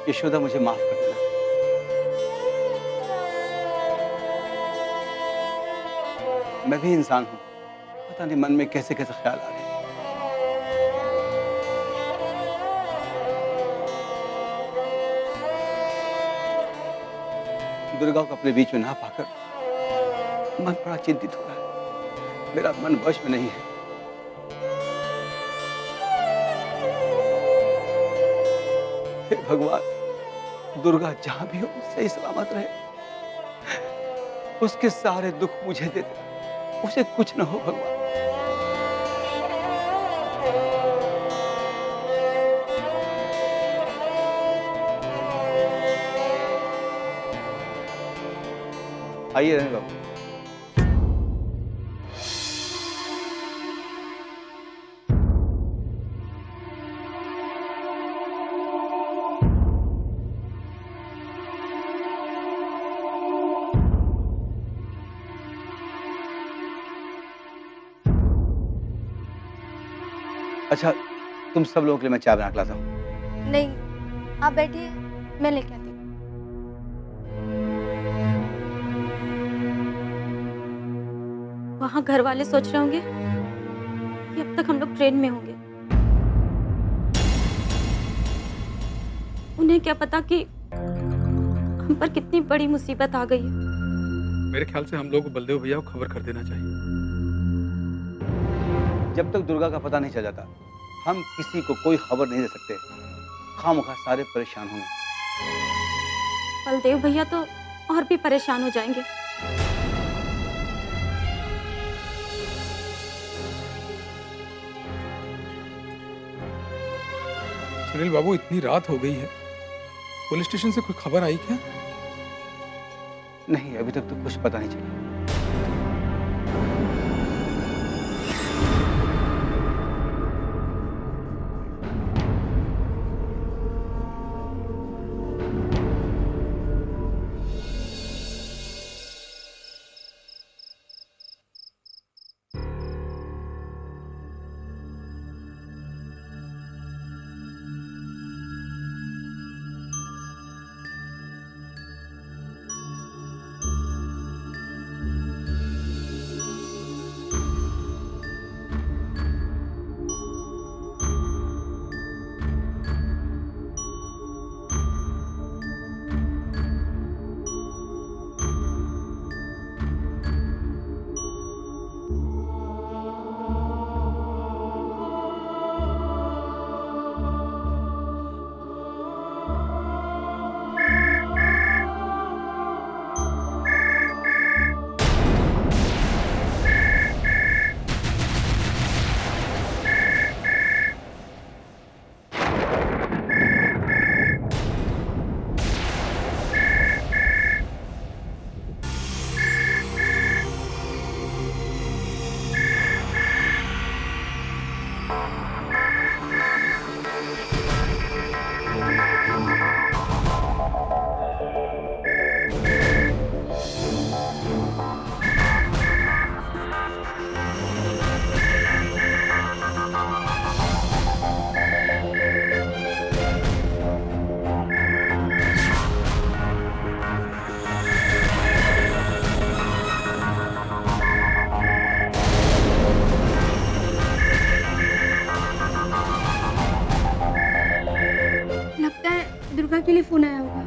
यशोदा, मुझे माफ कर देना। मैं भी इंसान हूं, पता नहीं मन में कैसे कैसे ख्याल आ रहे हैं। दुर्गा को अपने बीच में ना पाकर मन बड़ा चिंतित हो रहा है। मेरा मन वश में नहीं है। हे भगवान, दुर्गा जहां भी हो सही सलामत रहे। उसके सारे दुख मुझे दे दे, उसे कुछ न हो भगवान। आइए रहे बाबू। अच्छा, तुम सब लोगों के लिए मैं चाय बना के लाता हूँ। नहीं, आप बैठिए, मैं लेके आती हूँ। वहाँ घर वाले सोच रहे होंगे कि अब तक हम लोग ट्रेन में होंगे। उन्हें क्या पता कि हम पर कितनी बड़ी मुसीबत आ गई है। मेरे ख्याल से हम लोग को बलदेव भैया को खबर कर देना चाहिए। जब तक दुर्गा का पता नहीं चल जाता, हम किसी को कोई खबर नहीं दे सकते। खामखा सारे परेशान होंगे। बलदेव भैया तो और भी परेशान हो जाएंगे। सुनील बाबू, इतनी रात हो गई है, पुलिस स्टेशन से कोई खबर आई क्या? नहीं, अभी तक तो कुछ पता नहीं चला। दुर्गा के लिए फोन आया होगा।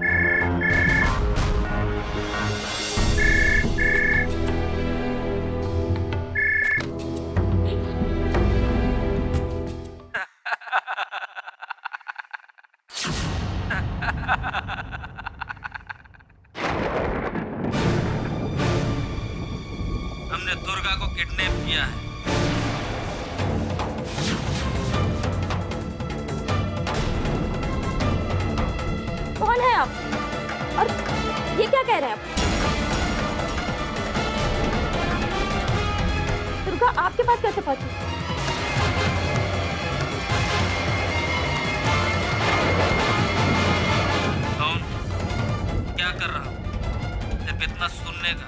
हमने दुर्गा को किडनैप किया है। कौन है आप और ये क्या कह रहे हैं आप? दुर्गा आपके पास कैसे पहुंची? कौन? क्या कर रहा हूँ? सिर्फ इतना सुनने का।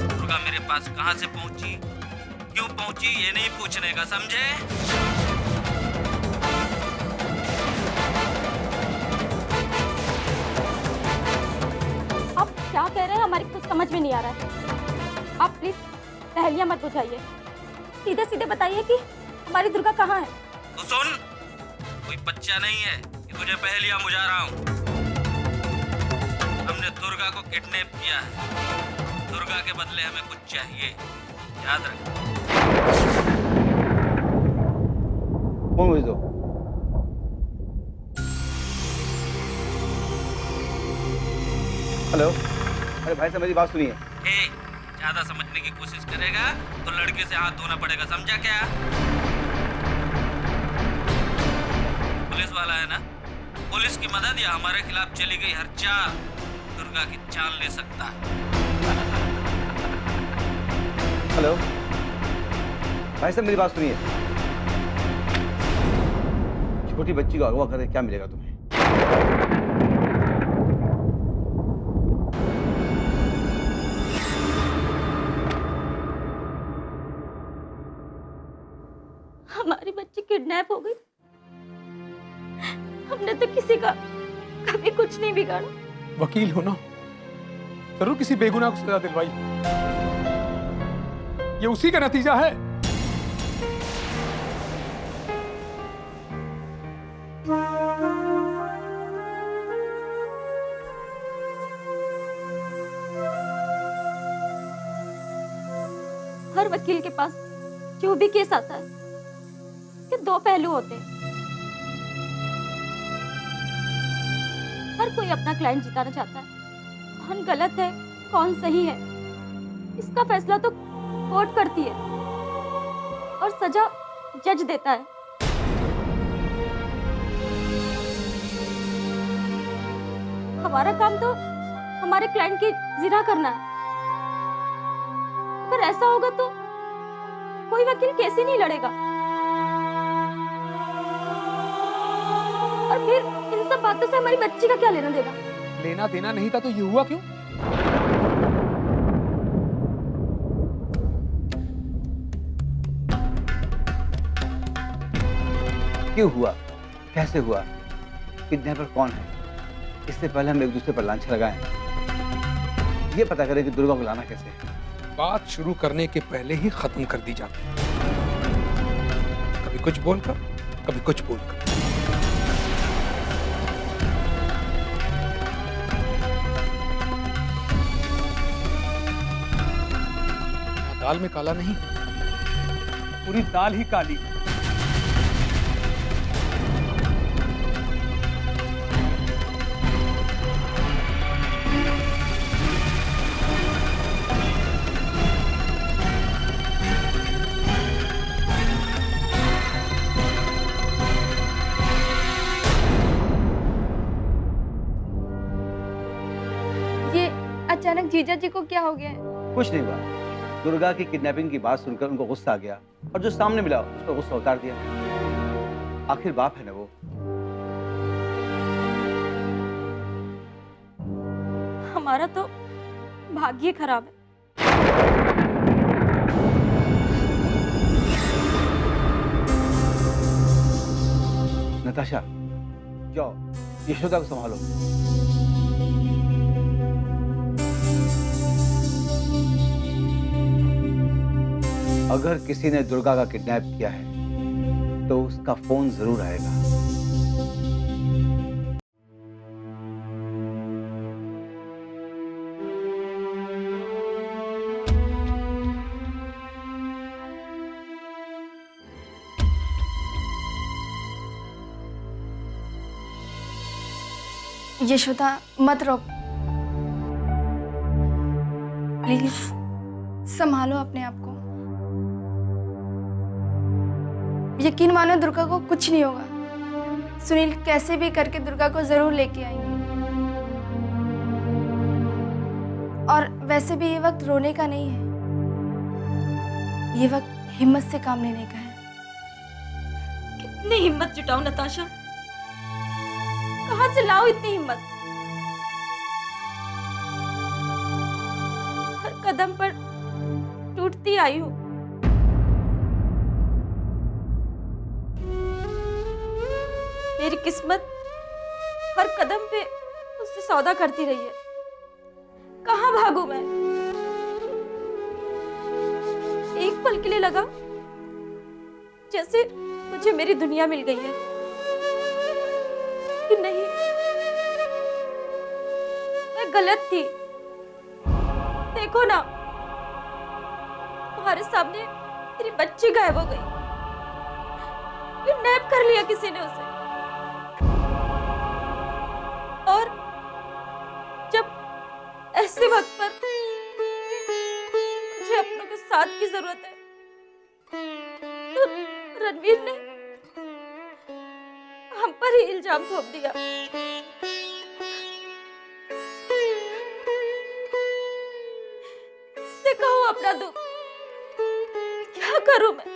दुर्गा मेरे पास कहाँ से पहुंची, क्यों पहुंची, ये नहीं। पूछने का, समझे? क्या कह रहे हैं हमारी कुछ समझ में नहीं आ रहा है। आप प्लीज पहेलियां मत बुझाइए, सीधे सीधे बताइए कि हमारी दुर्गा कहाँ है। तो सुन, कोई बच्चा नहीं है कि तुझे पहेलियां बुझा रहा हूँ। हमने दुर्गा को किडनैप किया है। दुर्गा के बदले हमें कुछ चाहिए, याद रख। फोन मुझे दो। हेलो, अरे भाई साहब मेरी बात सुनिए। ज्यादा समझने की कोशिश करेगा तो लड़के से हाथ धोना पड़ेगा, समझा क्या? पुलिस वाला है ना, पुलिस की मदद या हमारे खिलाफ चली गई हर चाल दुर्गा की चाल ले सकता है। हेलो भाई साहब मेरी बात सुनिए। छोटी बच्ची को अगवा करके क्या मिलेगा तुम्हें? हमारी बच्ची किडनैप हो गई। हमने तो किसी का कभी कुछ नहीं बिगाड़ा। वकील हो ना, जरूर किसी बेगुनाह को सजा दिलवाई। ये उसी का नतीजा है। हर वकील के पास जो भी केस आता है कि दो पहलू होते हैं। हर कोई अपना क्लाइंट जिताना चाहता है। कौन गलत है कौन सही है इसका फैसला तो कोर्ट करती है और सजा जज देता है। हमारा काम तो हमारे क्लाइंट की जिना करना है। अगर ऐसा होगा तो कोई वकील केस ही नहीं लड़ेगा। और फिर इन सब बातों से हमारी बच्ची का क्या लेना देना? लेना देना नहीं था तो ये हुआ क्यों? क्यों हुआ, कैसे हुआ, किडनैपर कौन है, इससे पहले हम एक दूसरे पर लांछन लगाएं। ये पता करें कि दुर्गा को लाना कैसे है। बात शुरू करने के पहले ही खत्म कर दी जाती है। कभी कुछ बोलकर, कभी कुछ बोलकर। दाल में काला नहीं, पूरी दाल ही काली। ये अचानक जीजा जी को क्या हो गया है? कुछ नहीं हुआ। दुर्गा की किडनैपिंग की बात सुनकर उनको गुस्सा आ गया और जो सामने मिला उस पर गुस्सा उतार दिया। आखिर बाप है ना वो। हमारा तो भाग्य खराब है। नताशा, जाओ यशोदा को संभालो। अगर किसी ने दुर्गा का किडनैप किया है तो उसका फोन जरूर आएगा। यशोदा मत रोक, प्लीज संभालो अपने आप को। यकीन मानो दुर्गा को कुछ नहीं होगा। सुनील कैसे भी करके दुर्गा को जरूर लेके आएंगे। और वैसे भी ये वक्त रोने का नहीं है, ये वक्त हिम्मत से काम लेने का है। कितनी हिम्मत जुटाऊं नताशा, कहां से लाऊं इतनी हिम्मत? हर कदम पर टूटती आई हूं। मेरी किस्मत हर कदम पे उससे सौदा करती रही है। कहाँ भागूं मैं? एक पल के लिए लगा जैसे मुझे मेरी दुनिया मिल गई है, कि नहीं, मैं गलत थी। देखो ना, तुम्हारे सामने तेरी बच्ची गायब हो गई, किडनैप कर लिया किसी ने उसे। और जब ऐसे वक्त पर मुझे अपनों के साथ की जरूरत है, तो रणवीर ने हम पर ही इल्जाम थोप दिया। से कहूं अपना दुख, क्या करूं मैं?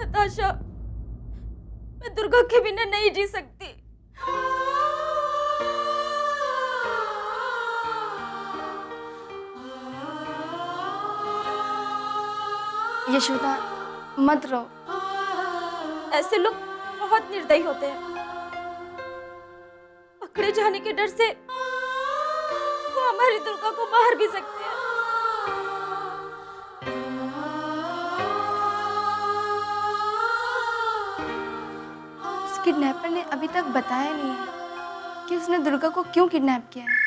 नताशा, मैं दुर्गा के बिना नहीं जी सकती। यशोदा, मत रो। ऐसे लोग बहुत निर्दयी होते हैं। पकड़े जाने के डर से वो हमारी दुर्गा को मार भी सकते हैं। उस किडनैपर ने अभी तक बताया नहीं है कि उसने दुर्गा को क्यों किडनैप किया है।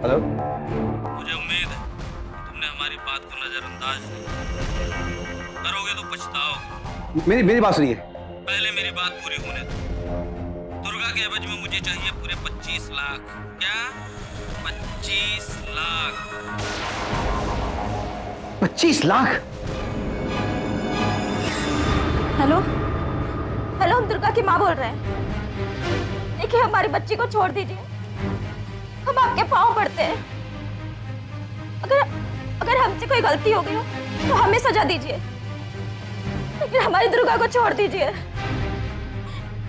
हेलो। मुझे उम्मीद है तुमने हमारी बात को नजरअंदाज नहीं किया। करोगे तो पछताओगे। मेरी बात सुनिए। पहले मेरी बात पूरी होने दो। दुर्गा के एवज में मुझे चाहिए पूरे 25 लाख। क्या? 25 लाख। 25 लाख? हेलो हेलो, हम दुर्गा की माँ बोल रहे हैं। देखिए, हमारी बच्ची को छोड़ दीजिए, हम आपके पाँव पड़ते हैं। अगर हमसे कोई गलती हो गई हो तो हमें सजा दीजिए, लेकिन हमारी दुर्गा को छोड़ दीजिए।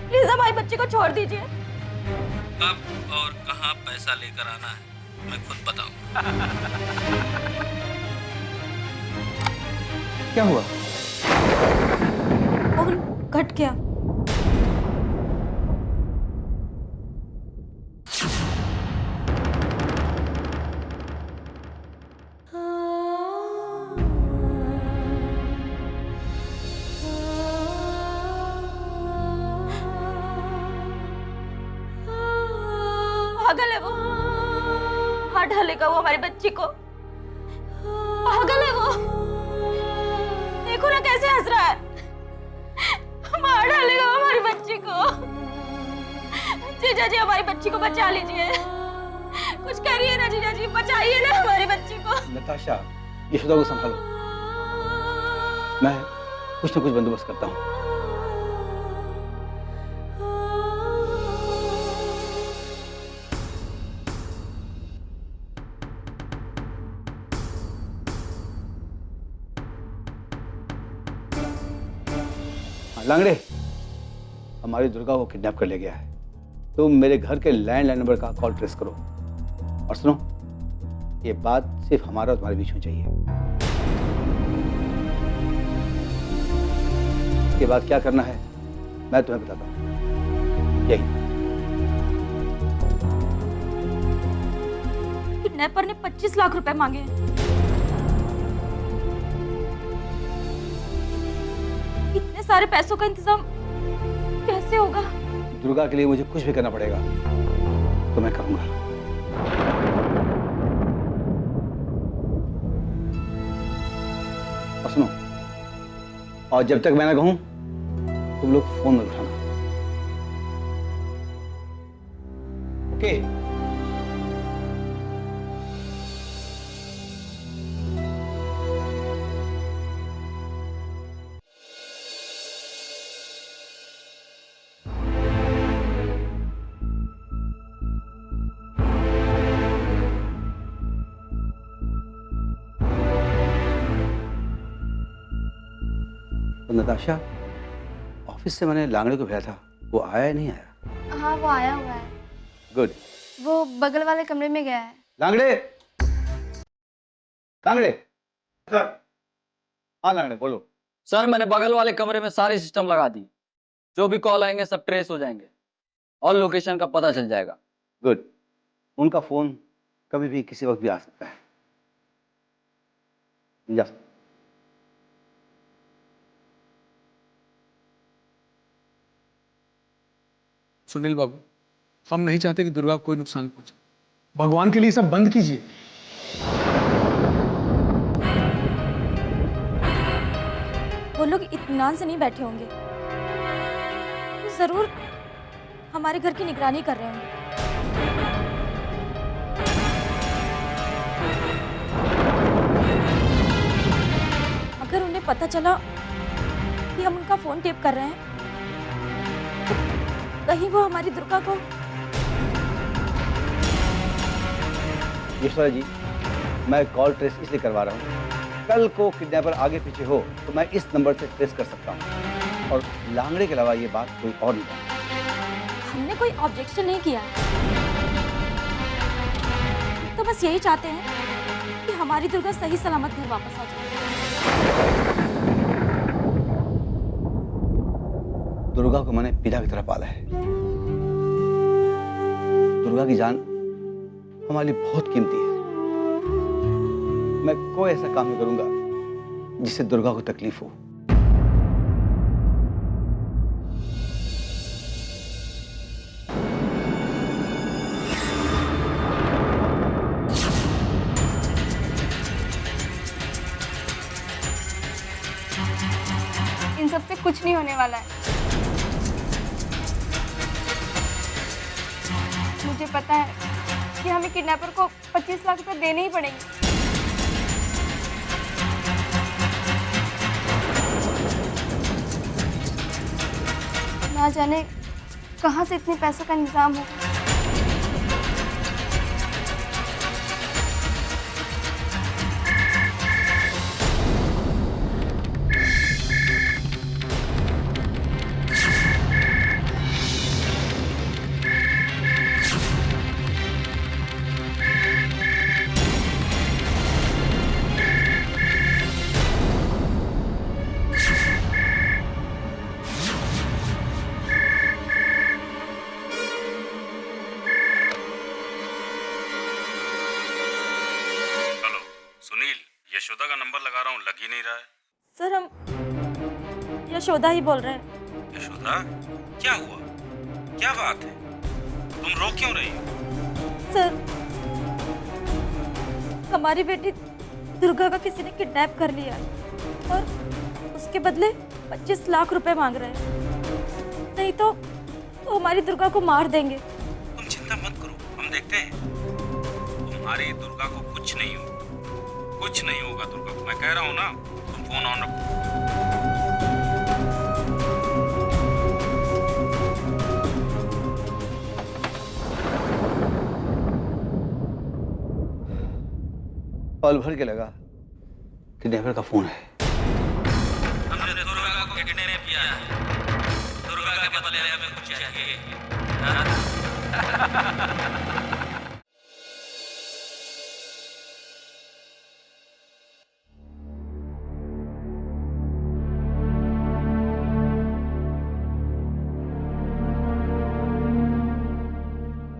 प्लीज हमारी बच्ची को छोड़ दीजिए। कब और कहाँ पैसा लेकर आना है मैं खुद बताऊंगा। क्या हुआ? फोन कट गया। पागल है वो, मार डालेगा वो हमारी बच्ची को। पागल है वो, देखो ना कैसे हंस रहा है। मार डालेगा वो हमारी बच्ची को। जीजा जी, हमारी बच्ची को बचा लीजिए, कुछ करिए ना जीजा जी, बचाइए ना हमारी बच्ची को। नताशा, यशोदा को संभालो, मैं कुछ न कुछ बंदोबस्त करता हूँ। लांगड़े, हमारी दुर्गा को किडनैप कर लिया गया है। तुम मेरे घर के लैंडलाइन नंबर का कॉल ट्रेस करो, और सुनो, ये बात सिर्फ हमारा और तुम्हारे बीच में चाहिए। इसके बाद क्या करना है मैं तुम्हें बताता हूँ। यही किडनैपर ने 25 लाख रुपए मांगे हैं। इतने सारे पैसों का इंतजाम कैसे होगा? दुर्गा के लिए मुझे कुछ भी करना पड़ेगा तो मैं करूंगा। और सुनो, और जब तक मैं ना कहूं तुम लोग फोन मत उठाना। ओके? नताशा, ऑफिस से मैंने लांगड़े को भेजा था, वो आया या नहीं आया? हाँ, वो आया हुआ है। गुड। वो बगल वाले कमरे में गया है। लांगड़े, लांगड़े। सर। हाँ लांगड़े बोलो। सर मैंने बगल वाले कमरे में सारे सिस्टम लगा दी, जो भी कॉल आएंगे सब ट्रेस हो जाएंगे और लोकेशन का पता चल जाएगा। गुड। उनका फोन कभी भी किसी वक्त भी आ सकता है। जा। सुनील बाबू, हम नहीं चाहते कि दुर्गा को कोई नुकसान पहुंचे। भगवान के लिए सब बंद कीजिए। वो लोग इत्मीनान से नहीं बैठे होंगे, वो जरूर हमारे घर की निगरानी कर रहे होंगे। अगर उन्हें पता चला कि हम उनका फोन टेप कर रहे हैं, तो कहीं वो हमारी दुर्गा को। ईश्वरा जी, मैं कॉल ट्रेस इसलिए करवा रहा हूँ, कल को किडनैपर आगे पीछे हो तो मैं इस नंबर से ट्रेस कर सकता हूँ, और लांगड़े के अलावा ये बात कोई और नहीं जानता। हमने कोई ऑब्जेक्शन नहीं किया, तो बस यही चाहते हैं कि हमारी दुर्गा सही सलामत घर वापस आ जाए। दुर्गा को मैंने पिता की तरह पाला है। दुर्गा की जान हमारे लिए बहुत कीमती है। मैं कोई ऐसा काम नहीं करूंगा जिससे दुर्गा को तकलीफ हो। इन सब से कुछ नहीं होने वाला है। मुझे पता है कि हमें किडनैपर को 25 लाख रुपए देने ही पड़ेंगे। ना जाने कहां से इतने पैसों का इंतजाम होगा। सुनील, यशोदा का नंबर लगा रहा हूँ, लग ही नहीं रहा है। सर हम यशोदा ही बोल रहे हैं। यशोदा, क्या हुआ? क्या बात है? तुम रो क्यों रही हो? सर, हमारी बेटी दुर्गा का किसी ने किडनैप कर लिया और उसके बदले 25 लाख रुपए मांग रहे हैं। नहीं तो वो हमारी दुर्गा को मार देंगे। तुम चिंता मत करो, हम देखते हैं। तुम्हारी दुर्गा को कुछ नहीं होगा, कुछ नहीं होगा दुर्गा को। मैं कह रहा हूँ ना, तुम फोन ऑन रखो। पल भर के लगा किडनैपर का फोन है। हमने दुर्गा को किडनैप किया है। दुर्गा के बदले हमें कुछ चाहिए।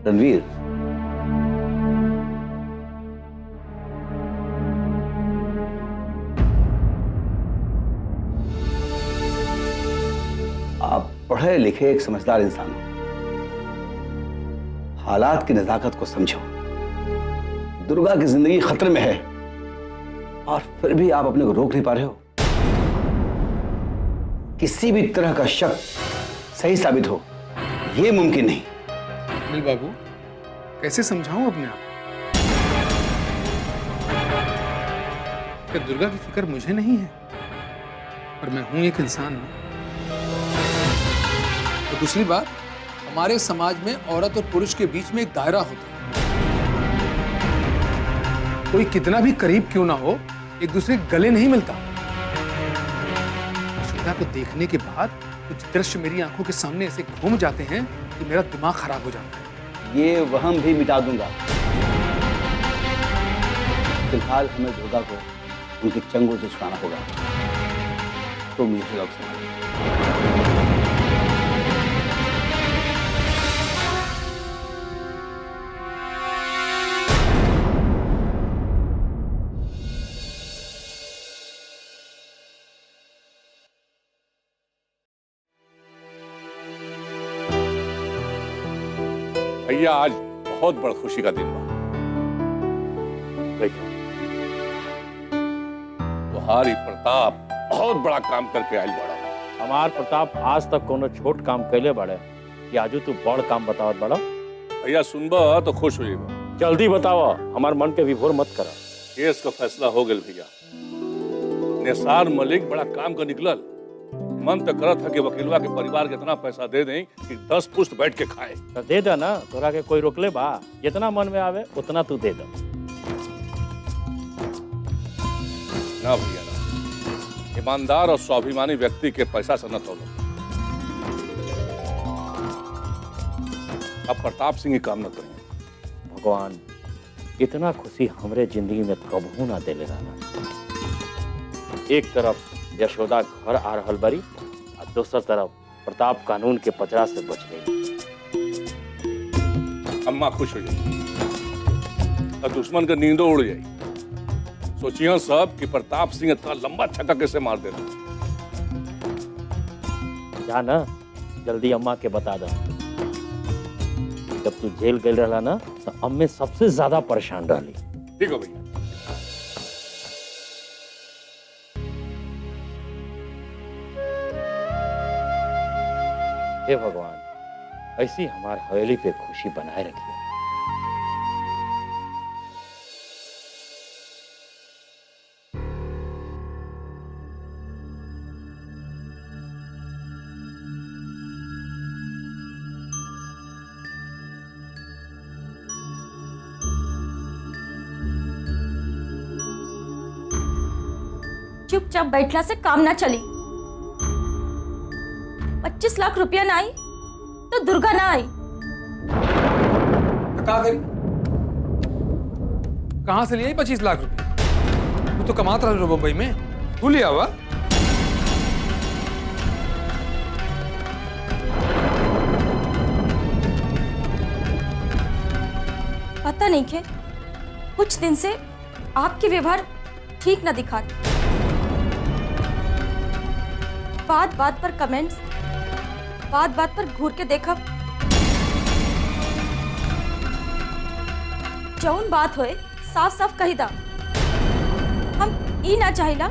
रणवीर, आप पढ़े लिखे एक समझदार इंसान हो। हालात की नजाकत को समझो। दुर्गा की जिंदगी खतरे में है और फिर भी आप अपने को रोक नहीं पा रहे हो। किसी भी तरह का शक सही साबित हो, यह मुमकिन नहीं। सुनील बाबू, कैसे समझाऊं अपने आप कि दुर्गा की फिक्र मुझे नहीं है, पर मैं हूं एक इंसान हूं। और दूसरी बात, हमारे समाज में औरत और पुरुष के बीच में एक दायरा होता है। कोई कितना भी करीब क्यों ना हो, एक दूसरे के गले नहीं मिलता। श्वेता को देखने के बाद कुछ दृश्य मेरी आंखों के सामने ऐसे घूम जाते हैं कि मेरा दिमाग खराब हो जाता है। ये वहम भी मिटा दूंगा। फिलहाल हमें दुर्गा को उनकी चंगुल से छुड़ाना होगा। तो मुझे लोग समझ भैया आज बहुत बड़ा खुशी का दिन बा। देखो तुम्हारी प्रताप बहुत बड़ा काम करके आयल बड़ा। हमार प्रताप आज तक कोनो छोट काम कैले बड़े कि आजू तू बड़ काम बतावत बड़ा। भैया सुनबा तो खुश हो जाएगा। जल्दी बतावा, हमार मन के विभोर मत करा। केस का फैसला हो गया भैया। निसार मलिक बड़ा काम का निकलल। मन तो करत है कि वकीलवा के परिवार के इतना पैसा दे दें कि 10 पुश्त बैठ के खाए। तो दे दे ना, तोरा के कोई रोकले बा? जितना मन में आवे उतना तू दे दे। ना भैया ना, ईमानदार और स्वाभिमानी व्यक्ति के पैसा से न तोलो। अब प्रताप सिंह ही काम न करें। भगवान इतना खुशी हमरे जिंदगी में कबहू ना देले रहना। एक तरफ यशोदा घर आ रहल बड़ी और दूसर तरफ प्रताप कानून के पचड़ा से बच गई। अम्मा खुश हो जाए और दुश्मन का नींदो उड़ जाए। सोचिए सब कि प्रताप सिंह इतना लंबा छक्का कैसे मार देना। जा ना, जल्दी अम्मा के बता दे। जब तू जेल गई रहला ना तो अम्मे सबसे ज्यादा परेशान रहली। ठीक हो भैया। हे भगवान, ऐसी हमार हवेली पे खुशी बनाए रखिए। चुपचाप बैठला से काम ना चली। 25 लाख रुपया ना आई तो दुर्गा ना आई। क्या करी? कहां से लिए 25 लाख रुपए? तू तो कमाता रहा मुंबई में, तू लिया हुआ? पता नहीं के कुछ दिन से आपके व्यवहार ठीक ना दिखाते। बात बात पर कमेंट्स, बात बात पर घूर के देखब। जौन बात होए साफ साफ कही दा। हम ई ना चाहिला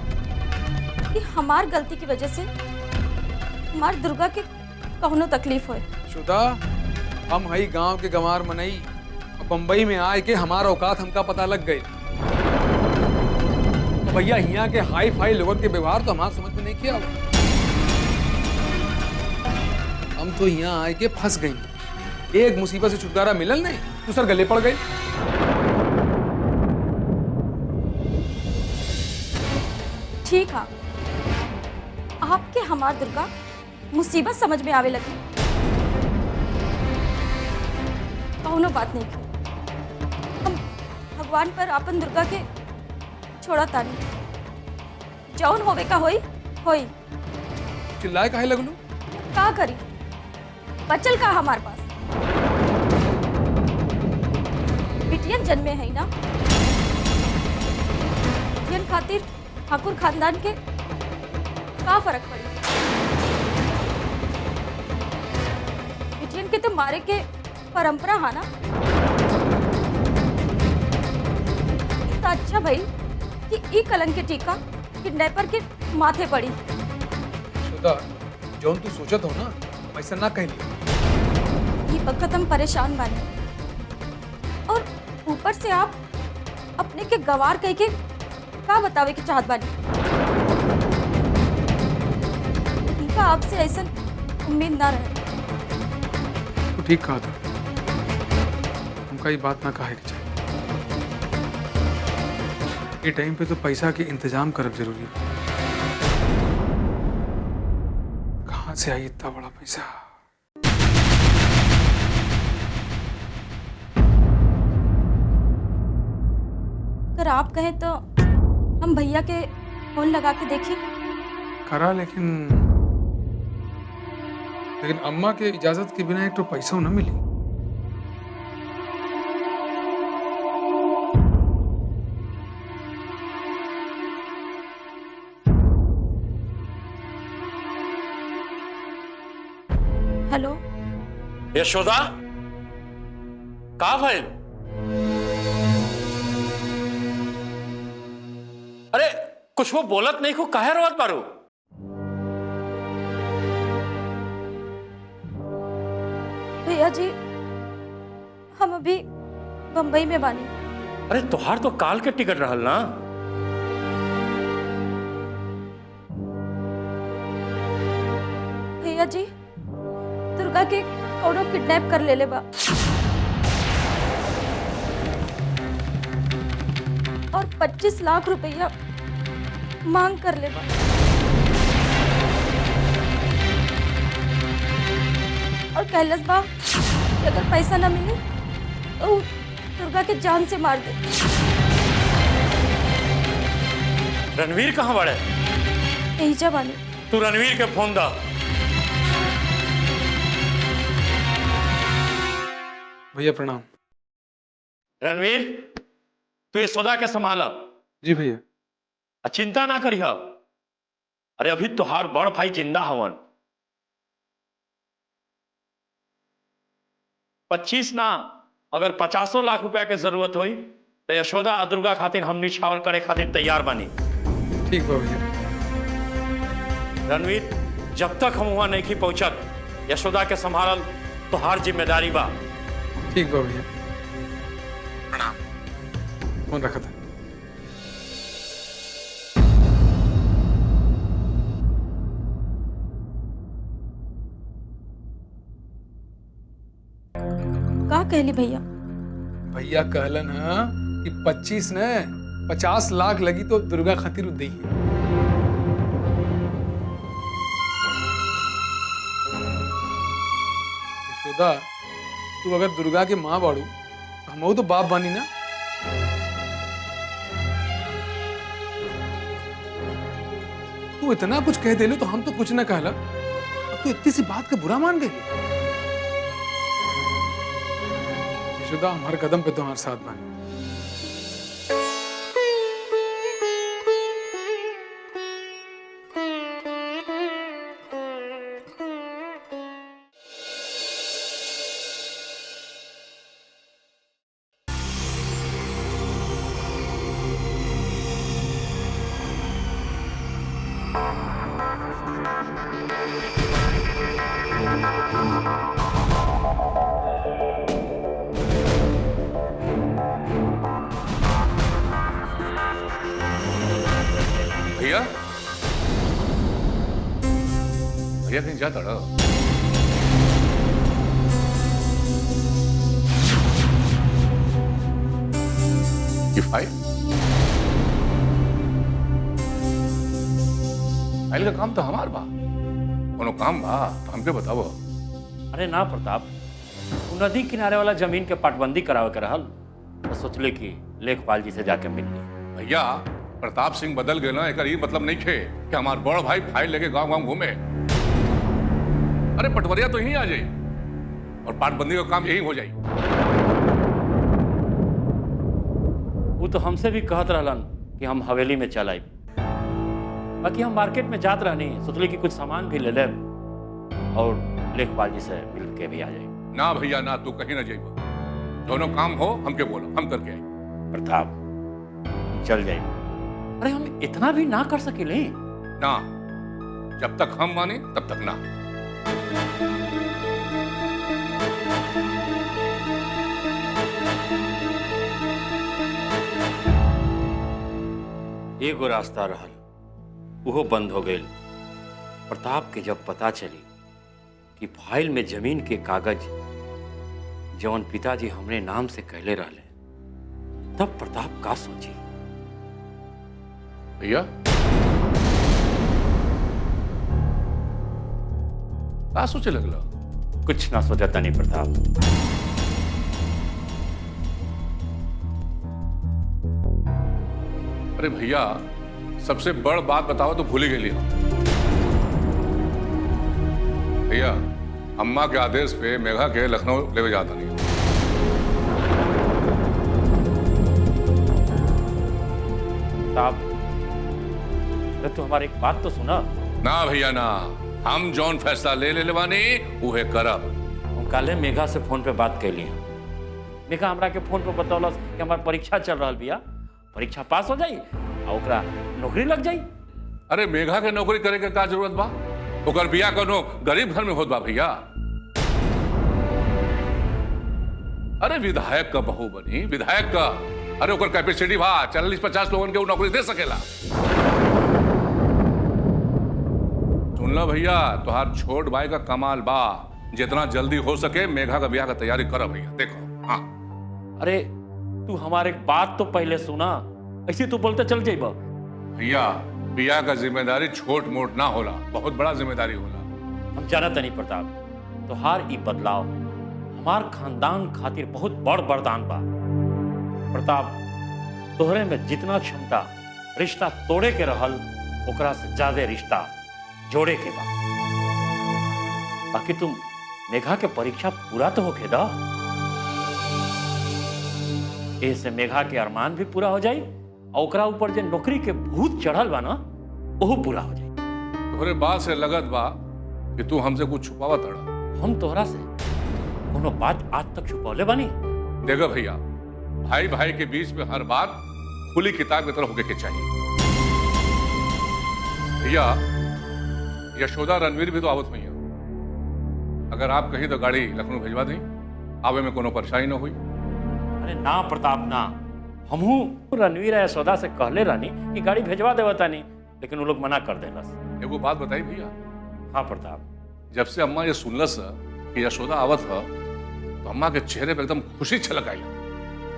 कि हमार गलती की वजह से हमार दुर्गा के कौनो तकलीफ होए। शुदा, हम हई गांव के गंवार मनई, बम्बई में आए के हमारा औकात हमका पता लग गई। तो भैया यहाँ के हाई फाई लोगों के व्यवहार तो हमारे समझ में नहीं किया। हम तो यहाँ आए के फंस गई। एक मुसीबत से छुटकारा मिलल नहीं, दूसर गले पड़ गई। ठीक है, आपके हमार दुर्गा मुसीबत समझ में आवे लगी। कौनो बात नहीं की। हम भगवान पर अपन दुर्गा के छोड़ा तानी। जौन होवे का होई होई। चिल्लाए काहे लगलू? का करी, बचल का हमारे पास। बिटियन जन्मे है ना, बिटियन खातिर ठाकुर खानदान के का फर्क पड़ी? बिटियन के तो मारे के परंपरा है ना। तो अच्छा भाई कि ई कलंक के टीका किडनैपर के माथे पड़ी। शुदा, जौन तू सोचत हो ना वैसा ना कहली। ये वक्त हम परेशान बानी और ऊपर से आप अपने के गवार कह के का बतावे के चाहत बानी। इनका आपसे ऐसा उम्मीद ना रहे। तू ठीक कहा था, हमका ये बात ना कहे के चाहिए। ये टाइम पे तो पैसा के इंतजाम करब जरूरी है। कहाँ से आई इतना बड़ा पैसा? अगर आप कहें तो हम भैया के फोन लगा के देखें। करा, लेकिन अम्मा के इजाजत के बिना एक तो पैसा न मिली। हेलो, यशोदा, का भइल? अरे कुछ वो बोलत नहीं को काहे रोवत बारू? भैया जी हम अभी बम्बई में बानी। अरे तुहार तो काल के टिकट रहल ना। भैया जी दुर्गा के कौनो किडनैप कर ले बा और 25 लाख रुपया मांग कर ले बा। और कहलस बा कि अगर पैसा ना मिले तो उ दुर्गा के जान से मार दे। रणवीर कहाँ बड़े? यही जा बानी। तू रणवीर के फोन दा। भैया प्रणाम। रणवीर, तू यशोदा के संभाला। जी भैया। चिंता ना करिह। अरे अभी तुहार बड़ भाई जिंदा हवन। 25 ना, अगर 50 लाख रुपया के जरूरत हुई तो यशोदा और दुर्गा खातिर हम निछावर करे खातिर तैयार बानी। ठीक बा भैया। रणवीर, जब तक हम वहां नहीं पहुंचत, यशोदा के संभालल तुहार जिम्मेदारी बा। ठीक बा भैया, प्रणाम। फोन रखा था। का कहली भैया? भैया कहलन है कि 25 ने 50 लाख लगी तो दुर्गा खातिर दी। यशोदा, तू अगर दुर्गा के माँ बाड़ू हम तो बाप बानी ना। तू इतना कुछ कह देलू तो हम तो कुछ ना कहला, तू इतनी सी बात का बुरा मान गई। यशोदा, हम हर कदम पे तुम्हारे साथ बानी। भैया, भैया कहीं जाता रहा? ये फाइल का काम तो हमार बा। कोनो काम बा तो हमके बताओ। अरे ना प्रताप, वो नदी किनारे वाला जमीन के पटबंदी करावे के रहल, तो सोचले कि लेखपाल जी से जाके मिल ली। भैया, प्रताप सिंह बदल गए ना, एक ये मतलब नहीं खे कि हमार बड़ भाई फाइल लेके गांव गांव घूमे। अरे पटवरिया तो यहीं आ जाई और पाटबंदी का काम यही हो जाई। वो तो हमसे भी कहत रहलन कि हम हवेली में चल आई। बाकी हम मार्केट में जात रहनी, सोचले कि कुछ सामान भी ले ले और लेखपाल जी से मिल के भी आ जाए। ना भैया ना, तू कहीं ना जाइबो। दोनों काम हो हमके बोलो, हम करके आई। प्रताप, चल जाए। अरे हम इतना भी ना कर सकेले ना, जब तक हम माने तब तक ना। एगो रास्ता रहल, वो बंद हो गई। प्रताप के जब पता चली कि फाइल में जमीन के कागज जवन पिताजी हमरे नाम से कहले रहले, तब प्रताप का सोची। भैया, का सोचे लगला? कुछ ना सोचता नहीं प्रताप। अरे भैया, सबसे बड़ बात बताओ तो भूल ही गई हो। भैया, अम्मा के आदेश पे मेघा के लखनऊ ले जाता नहीं। साहब, अरे तू हमारी एक बात तो सुना। ना भैया ना, हम जौन फैसला ले लेवानी उहे करब। हम काले मेघा से फोन पे बात कैली। मेघा हमरा के फोन पे बतौलस कि हमार परीक्षा चल रहा बिया, परीक्षा पास हो जाई और ओकरा नौकरी लग जाई। अरे मेघा के नौकरी करे के का जरूरत बा? ओकर बिया कोनो गरीब घर में होत बा भैया। अरे विधायक का बहू बनी, विधायक का। अरे ओकर कैपेसिटी बा, 40-50 लोगन के वो नौकरी दे सकेला। सुन लो भैया, तुहार छोट भाई का कमाल बा। जितना जल्दी हो सके मेघा का ब्याह का तैयारी करो भैया। देखो। हाँ, अरे तू हमारे एक बात तो पहले सुना, ऐसे तू बोलते चल जाइबा। भैया, ब्याह का जिम्मेदारी छोट मोट ना होला, बहुत बड़ा जिम्मेदारी होला। हम जानत नहीं प्रताप, तोहार ई बदलाव हमार खानदान खातिर बहुत बड़ वरदान बा। प्रताप, तोहरे में जितना क्षमता रिश्ता तोड़े के रहल, ओकरा से ज्यादा रिश्ता जोड़े के बा। बाकी तुम मेघा के परीक्षा पूरा तो होके दा, ऐसे मेघा के अरमान भी पूरा हो जाई और ओकरा ऊपर जो नौकरी के भूत चढ़ल बा ना, वो पूरा हो जाई। तोहरे बात से लगत बा कि तू हमसे कुछ छुपावा तड़ा। हम तोहरा से कोनो बात आज तक छुपौले बानी? देखो भैया, भाई भाई के बीच में हर बात खुली किताब की तरह होके के चाहिए। भैया, यशोदा रणवीर भी तो आवत हुई है। अगर आप कहीं तो गाड़ी लखनऊ भिजवा दें, आवे में कोनो परेशानी ना हुई। अरे ना प्रताप ना, हमहू रणवीर यशोदा से कहले रहनी कि गाड़ी भेजवा देवतानी, लेकिन वो लोग मना कर देलस। एगो बात बताई भैया। हाँ प्रताप, जब से अम्मा ये सुनलस कि यशोदा आवत है, तो अम्मा के चेहरे पे एकदम खुशी छलक आई।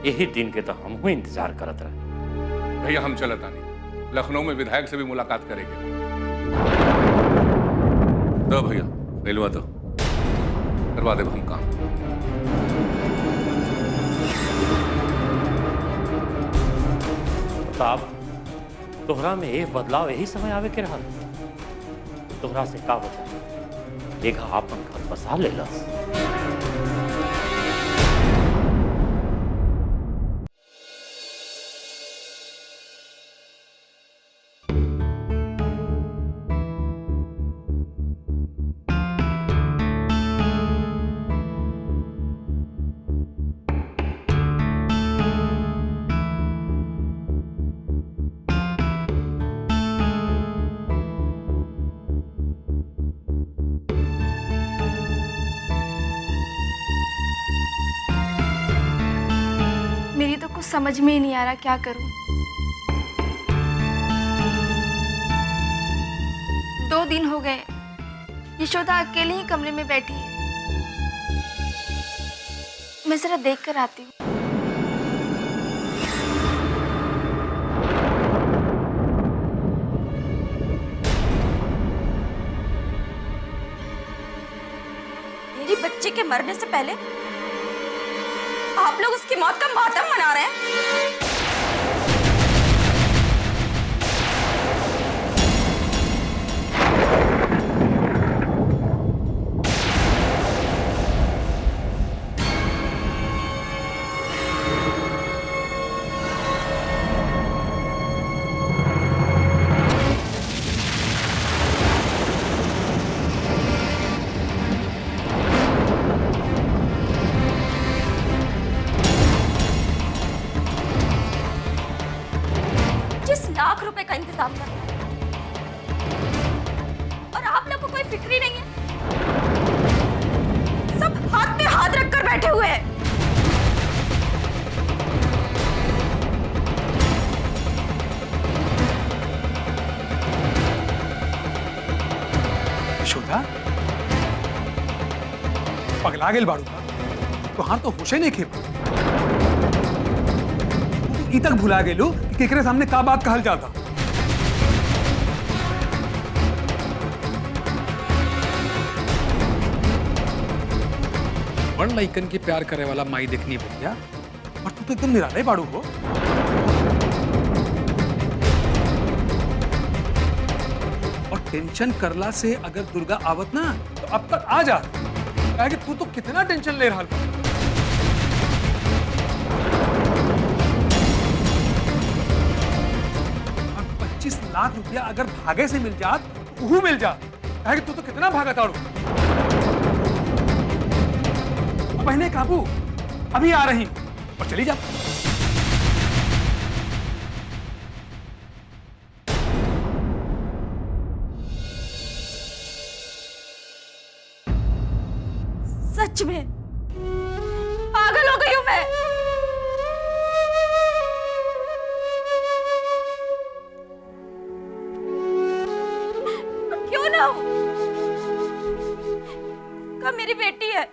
यही दिन के तो हमहू इंतजार करत रहे। भैया, हम चलता नहीं, लखनऊ में विधायक से भी मुलाकात करेंगे। दो भैया, रेलवा दो, करवा दे हम काम। प्रताप, तोहरा में एक बदलाव यही समय आवे के रहल। तोहरा से का बचा, मेघा आपन घर बसा लेलस। मेरी तो कुछ समझ में ही नहीं आ रहा क्या करूं। 2 दिन हो गए, यशोदा अकेले ही कमरे में बैठी है। मैं जरा देख कर आती हूँ। मेरी बच्ची के मरने से पहले आप लोग उसकी मौत का मातम मना रहे हैं। लाख रुपए का इंतजाम करना है और आप लोग को कोई फिक्र ही नहीं है। सब हाथ पे हाथ रखकर बैठे हुए हैं। यशोदा, पगला गेल बाड़ू का तो हाँ तो होशे नहीं खेप ई तक भुला गेलू कि केकरे सामने का बात कहल जाता। बड़ लइकन के प्यार करे वाला माई देखनी भैया, और तू तो एकदम निराले बाड़ू हो। टेंशन करला से अगर दुर्गा आवत ना तो अब तक आ जा, क्या कि तू तो कितना टेंशन ले रहा है। और 25 लाख रुपया अगर भागे से मिल जात तो वो मिल जात, क्या कि तू तो कितना भागा ताड़ू। बहने काबू अभी आ रही और चली जा। सच में पागल हो गई हूं मैं। क्यों ना हूं? कब मेरी बेटी है,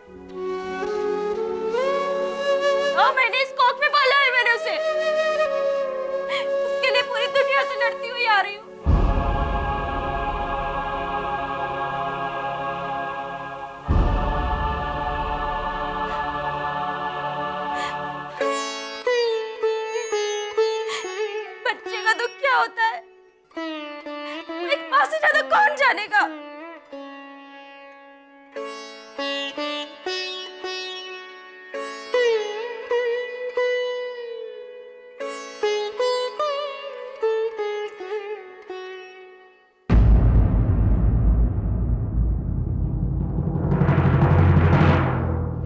9 महीने इस कोख में पाला है मैंने उसे, उसके लिए पूरी दुनिया से लड़ती हुई आ रही हूँ। बच्चे का दुख क्या होता है एक माँ से ज्यादा कौन जानेगा।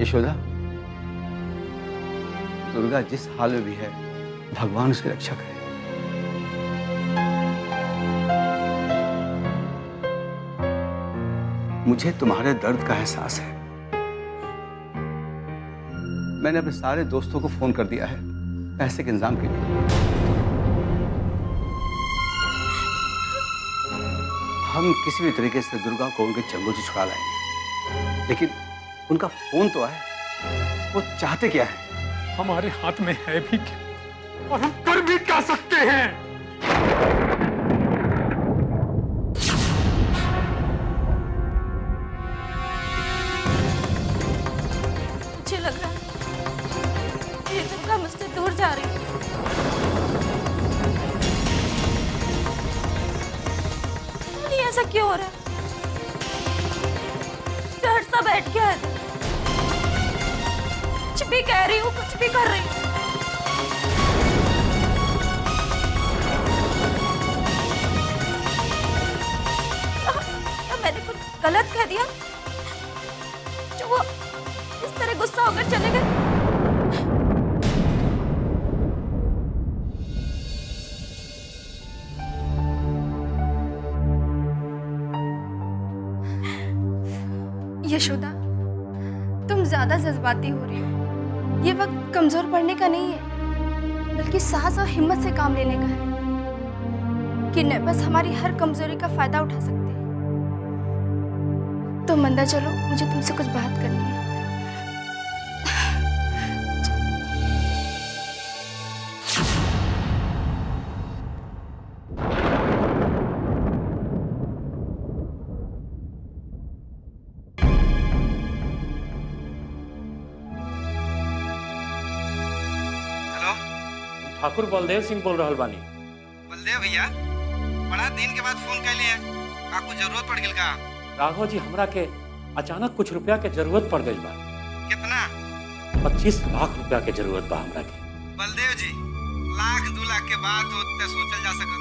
यशोदा, दुर्गा जिस हाल में भी है, भगवान उसकी रक्षा करे। मुझे तुम्हारे दर्द का एहसास है। मैंने अपने सारे दोस्तों को फोन कर दिया है पैसे के इंतजाम के लिए। हम किसी भी तरीके से दुर्गा को उनके चंगुल से छुड़ा लाएंगे, लेकिन उनका फोन तो आए। वो चाहते क्या है? हमारे हाथ में है भी क्या और हम कर भी क्या सकते हैं? मुझे लग रहा है ये दुर्गा मुझसे दूर जा रही है। नहीं, ऐसा क्यों हो रहा है? डर सा बैठ गया है। कुछ भी कह रही हूँ, कुछ भी कर रही हूँ। क्या मैंने कुछ गलत कह दिया जो वो इस तरह गुस्सा होकर चले गए? यशोदा, तुम ज्यादा जज्बाती हो रही हो। ये वक्त कमजोर पड़ने का नहीं है, बल्कि साहस और हिम्मत से काम लेने का है। कि न बस हमारी हर कमजोरी का फायदा उठा सकते हैं। तो मंदा, चलो, मुझे तुमसे कुछ बात करनी है। ठाकुर बलदेव सिंह बोल रहा बानी। बलदेव भैया, बड़ा दिन के बाद फोन कैले हैं। आपको जरूरत पड़ गई का? राघव जी, हमरा के अचानक कुछ रुपया के जरूरत पड़ गई बा। कितना? 25 लाख रुपया के जरूरत बा हमरा के। बलदेव जी, 1-2 लाख के बाद होते सोचल जा सकत,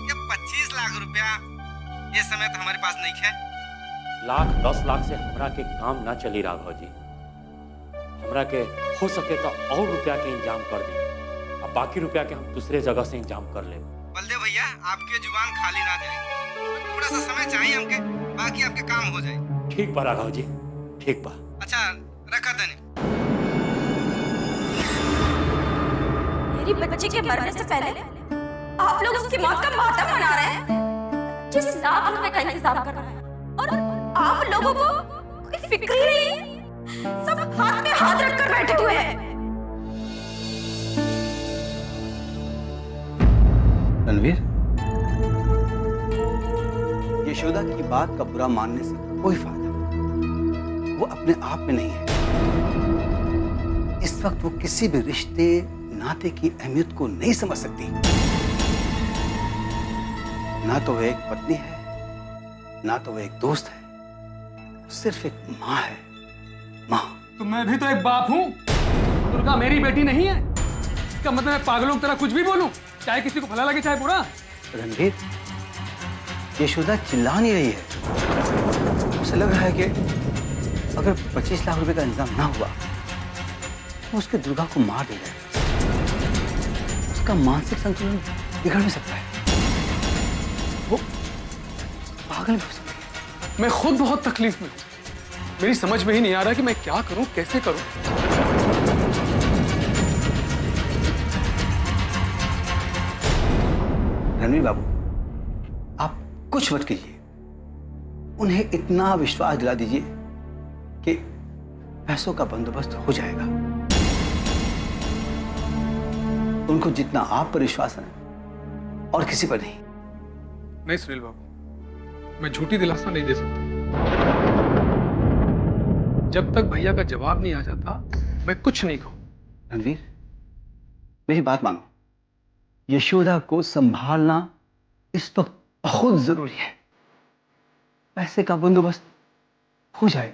कि 25 लाख रुपया ये समय तो हमारे पास नहीं है। 10 लाख से हमरा के काम ना चली राघव जी। हमरा के हो सके तो और रुपया के इंतजाम कर दी, अब बाकी रुपया के हम दूसरे जगह से इंतजाम कर ले। बलदेव भैया, आपके जुबान खाली ना जाए, थोड़ा सा समय चाहिए हमके, बाकी आपके काम हो जाए। ठीक बा राघव जी, ठीक बा। अच्छा, रखा देने। मेरी बच्ची के मरने से पहले आप लोग उसकी मौत का मातम मना रहे हैं। 25 लाख रुपए का इंतजाम कर रहे हैं और आप लोगों को कोई फिक्र ही नहीं। सब हाथ में हाथ रखकर बैठे हुए हैं। रणवीर, यशोदा की बात का बुरा मानने से कोई फायदा नहीं। वो अपने आप में नहीं है। इस वक्त वो किसी भी रिश्ते नाते की अहमियत को नहीं समझ सकती। ना तो वो एक पत्नी है, ना तो वो एक दोस्त है, वो सिर्फ एक माँ है। माँ। तो मैं भी तो एक बाप हूँ। दुर्गा मेरी बेटी नहीं है। इसका मतलब मैं पागलों की तरह कुछ भी बोलूं, चाहे किसी को भला लगे चाहे बुरा। रणवीर, यशोदा चिल्ला नहीं रही है। उसे लग रहा है कि अगर 25 लाख रुपए का इंतजाम ना हुआ तो उसके दुर्गा को मार देगा। उसका मानसिक संतुलन बिगड़ भी सकता है, वो पागल भी हो सकती है। मैं खुद बहुत तकलीफ में हूँ। मेरी समझ में ही नहीं आ रहा कि मैं क्या करूं, कैसे करूं। रणवीर बाबू, आप कुछ मत कीजिए। उन्हें इतना विश्वास दिला दीजिए कि पैसों का बंदोबस्त हो जाएगा। उनको जितना आप पर विश्वास है और किसी पर नहीं। नहीं सुनील बाबू, मैं झूठी दिलासा नहीं दे सकता। जब तक भैया का जवाब नहीं आ जाता मैं कुछ नहीं कहूं। रणवीर, मेरी बात मानो। यशोदा को संभालना इस वक्त बहुत जरूरी है। पैसे का बंदोबस्त हो जाए।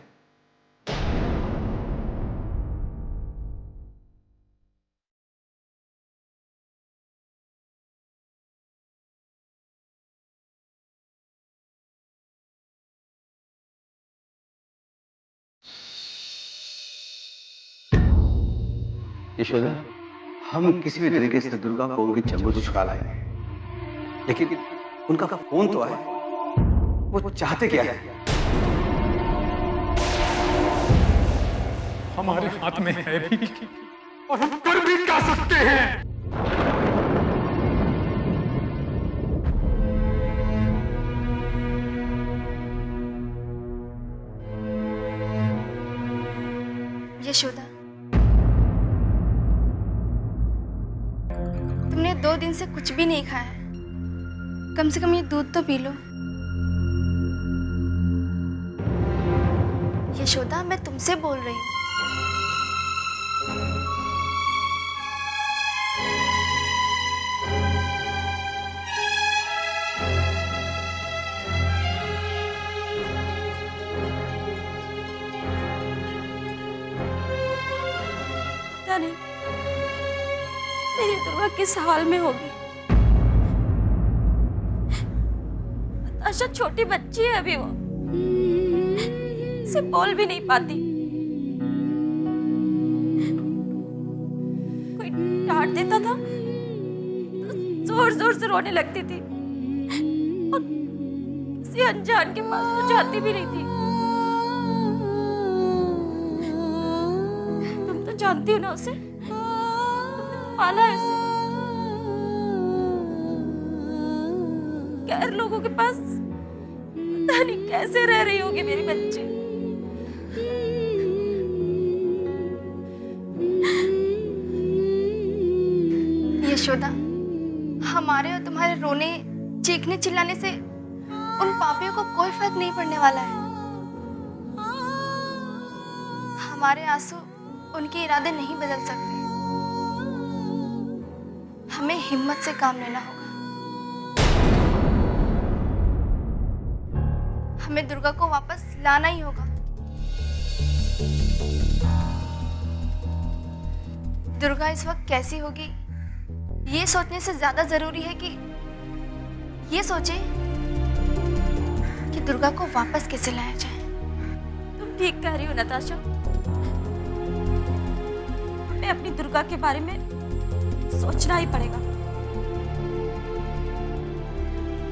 यशोदा, हम किसी भी तरीके से दुर्गा को उनकी चंगुल से छुड़ा लाएंगे, लेकिन उनका फोन तो आए। वो चाहते क्या है? हमारे हाथ में है भी और हम कर भी क्या सकते हैं। यशोदा, तुमने 2 दिन से कुछ भी नहीं खाया है। कम से कम ये दूध तो पी लो। यशोदा, मैं तुमसे बोल रही हूँ। पता नहीं मेरी दुर्गा किस हाल में होगी। नताशा छोटी बच्ची है अभी, वो से बोल भी नहीं पाती। कोई डांट देता था तो जोर जोर से रोने लगती थी और किसी अनजान के पास तो जाती भी नहीं थी। तुम तो जानती हो ना उसे, तुमने तो पाला है उसे। गैर लोगों के पास पता नहीं कैसे रह रही होगी मेरी बच्ची। यशोदा, हमारे और तुम्हारे रोने, चीखने, चिल्लाने से उन पापियों को कोई फर्क नहीं पड़ने वाला है। हमारे आंसू उनके इरादे नहीं बदल सकते। हमें हिम्मत से काम लेना होगा। हमें दुर्गा को वापस लाना ही होगा। दुर्गा इस वक्त कैसी होगी ये सोचने से ज्यादा जरूरी है कि ये सोचे कि दुर्गा को वापस कैसे लाया जाए। तुम ठीक कह रही हो नताशा। हमें अपनी दुर्गा के बारे में सोचना ही पड़ेगा।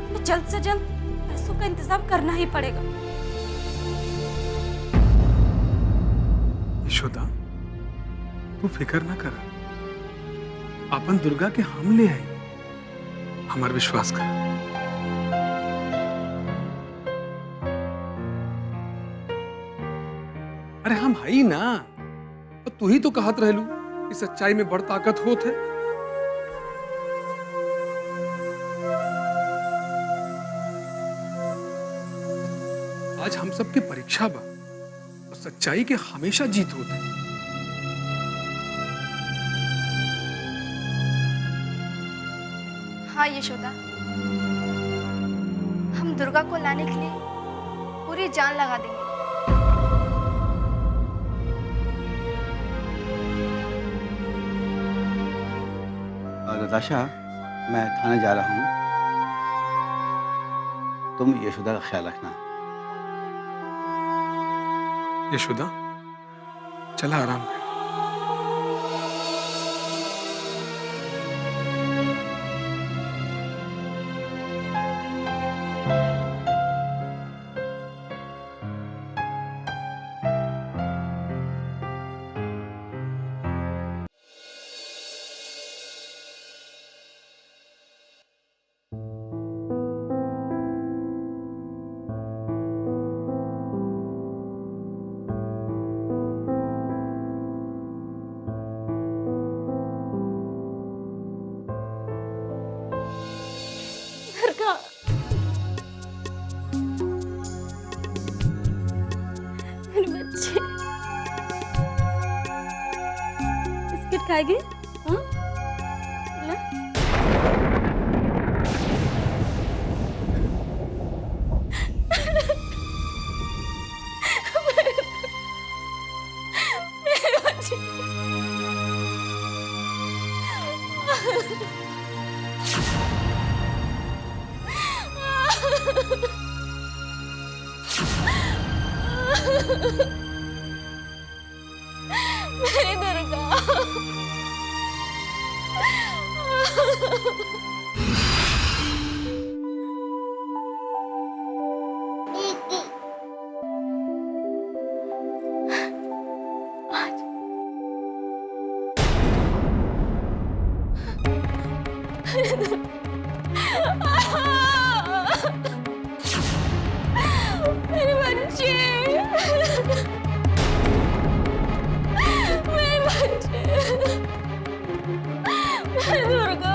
हमें जल्द से जल्द पैसों का इंतजाम करना ही पड़ेगा। यशोदा, तू फिक्र ना कर। अपन दुर्गा के हम ले आए। हमार विश्वास कर। अरे हम हई ना। और तू ही तो कहत रहलू कि सच्चाई में बड़ ताकत होत है। आज हम सबके परीक्षा बा और सच्चाई के हमेशा जीत होते है। हाँ यशोदा, हम दुर्गा को लाने के लिए पूरी जान लगा देंगे। नताशा, मैं थाने जा रहा हूँ, तुम यशोदा का ख्याल रखना। यशोदा, चला आराम कर। दुर्गा, मेरे बच्चे बिस्किट खाएगी? हाँ? ले। मेरे बच्चे। मेरी दुर्गा। मेरे बच्चे, मेरे बच्चे, मेरी दुर्गा।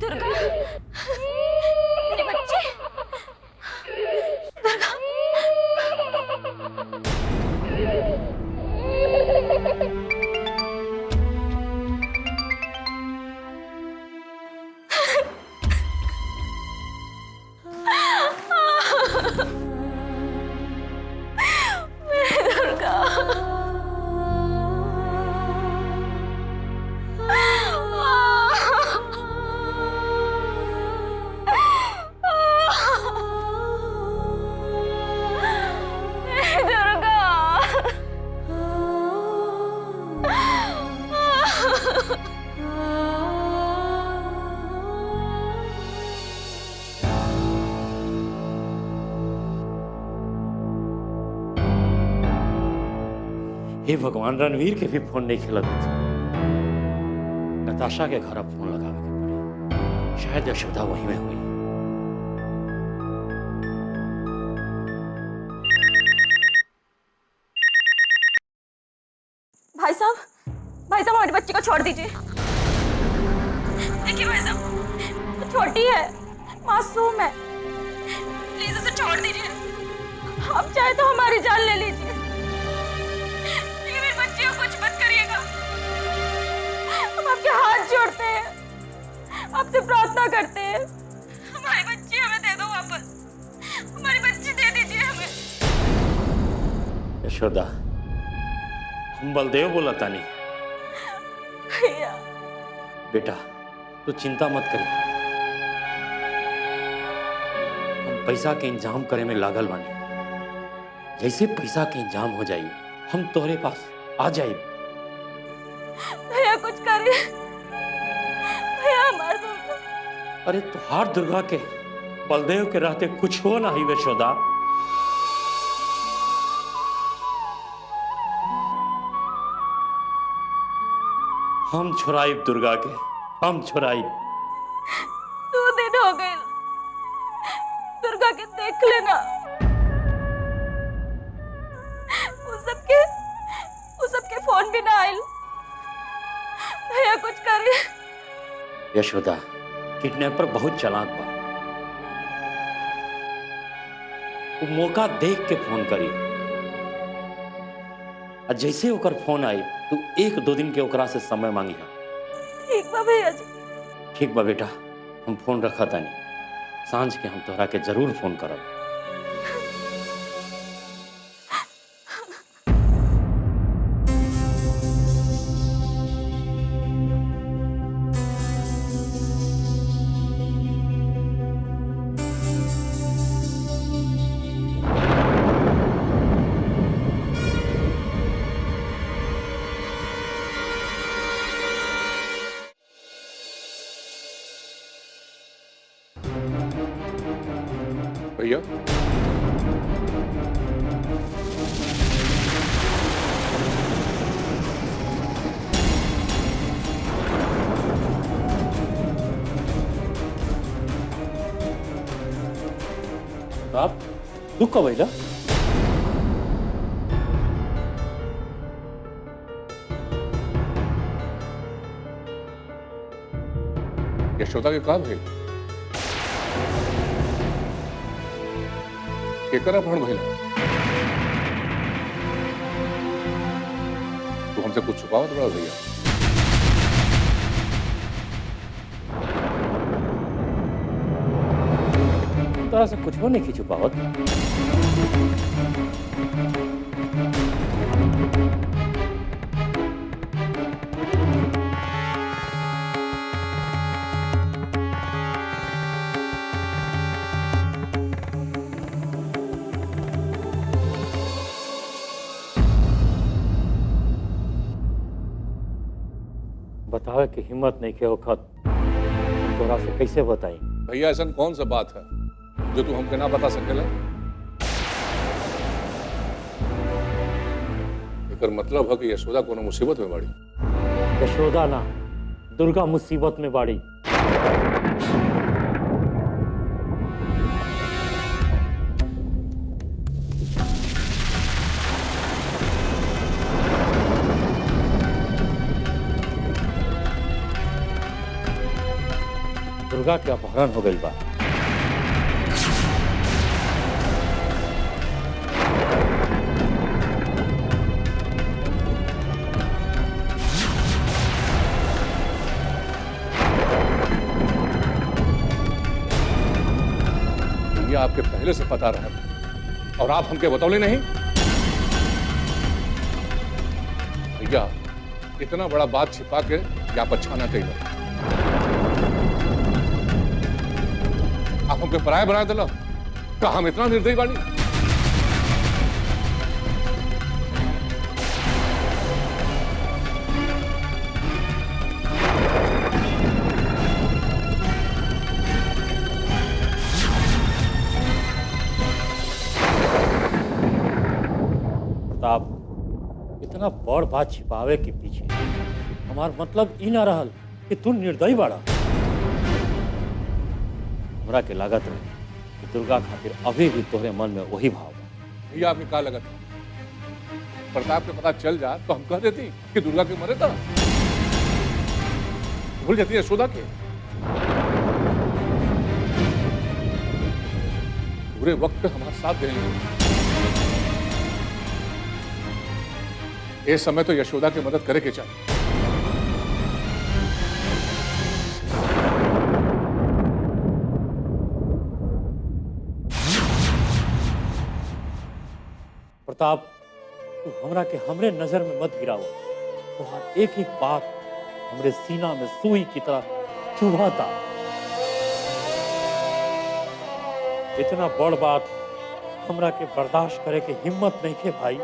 दुर्गा, मेरे बच्चे, दुर्गा। मेरी दुर्गा। मेरी दुर्गा। हे भगवान, रणवीर के भी फोन नहीं खेलत। नताशा के घर अब फोन लगावे के पड़ी। शायद यशोदा वहीं में हुई। भाई साहब, हमारे बच्चे को छोड़ दीजिए। देखिए भाई साहब, वो छोटी है, मासूम है, प्लीज उसे छोड़ दीजिए। आप चाहे तो हमारी जान ले लीजिए, लेकिन मेरे बच्चे को कुछ मत करिएगा। हम आपके हाथ जोड़ते हैं, आपसे प्रार्थना करते हैं, हमारे बच्चे हमें दे दो वापस। हमारे बच्चे दे दीजिए हमें। यशोदा, हम बलदेव बोला तानी। भैया, बेटा, तू चिंता मत करी। हम पैसा के इंतजाम करे में लागल बानी। जैसे पैसा के इंतजाम हो जाई, हम तोहरे पास आ जाए। भैया कुछ करिए, भैया हमारे दुर्गा। अरे तुहार दुर्गा के बलदेव के रहते कुछ हो ना ही यशोदा। हम छुड़ाइब दुर्गा के, हम छुड़ाइब। 2 दिन हो गए, दुर्गा के देख लेना। वो सबके फोन भी ना आयल। भैया कुछ करे। यशोदा, किडनैपर बहुत चालाक बा। वो मौका देख के फोन करी। आ जैसे ओकर फोन आई तू 1-2 दिन के ओकरा से समय मांगी। ठीक बा भैया जी। ठीक बा बेटा, हम फोन रखा तानी, सांझ के हम तोहरा के जरूर फोन करब। भैया आप तू कब आइला? यशोदा के काम है केकर अपहरण भइला? तू हमसे कुछ छुपावत बड़ा भैया? तोरा से कुछ हो नहीं छुपावत। बतावे कि हिम्मत नहीं के वक्त तोरा से कैसे बताई? भैया ऐसा कौन सा बात है जो तू हमके ना बता सकेला? एकर मतलब है कि यशोदा कोनो मुसीबत में बाड़ी। यशोदा ना, दुर्गा मुसीबत में बाड़ी। दुर्गा के अपहरण हो गई बा। ये आपके पहले से पता रहा और आप हमके बतौले नहीं। भैया इतना बड़ा बात छिपा के आप अच्छा ना कही। आप हमके पराया बना दिला का हम इतना निर्दयी बानी? प्रताप, इतना बड़ बात छिपावे के पीछे हमार मतलब ई ना रहल कि तू निर्दयी बाड़ा। हमरा के लागत रहे कि दुर्गा खातिर अभी भी तोहरे मन में वही भाव बा। भैया आपने कहा लगा था प्रताप के पता चल जा तो हम कह देती कि दुर्गा के मरे था, भूल जाती है यशोदा के। पूरे वक्त पे हमारा साथ देंगे। इस समय तो यशोदा की मदद करे के चाहिए। प्रताप, तू हमरा के हमरे नजर में मत गिराओ। तो एक एक बात हमरे सीना में सुई की तरह चुभाता। इतना बड़ बात हमरा के बर्दाश्त करे के हिम्मत नहीं के भाई।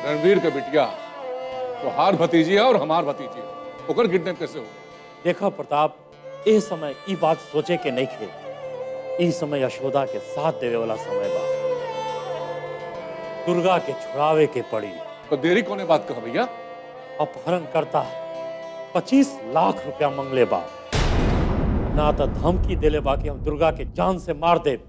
रणवीर का बिटिया तो हार भतीजी है और हमार भतीजी है, ओकर किडनैप कैसे हो? देखा प्रताप, ए समय ई बात सोचे के नहीं खे। ई समय यशोदा के साथ देवे वाला समय बा। दुर्गा के छुड़ावे के पड़ी। तो देरी कोने बात कहा भैया? अपहरण करता 25 लाख रुपया मंगले बा, ना तो धमकी देले बा कि हम दुर्गा के जान से मार दे।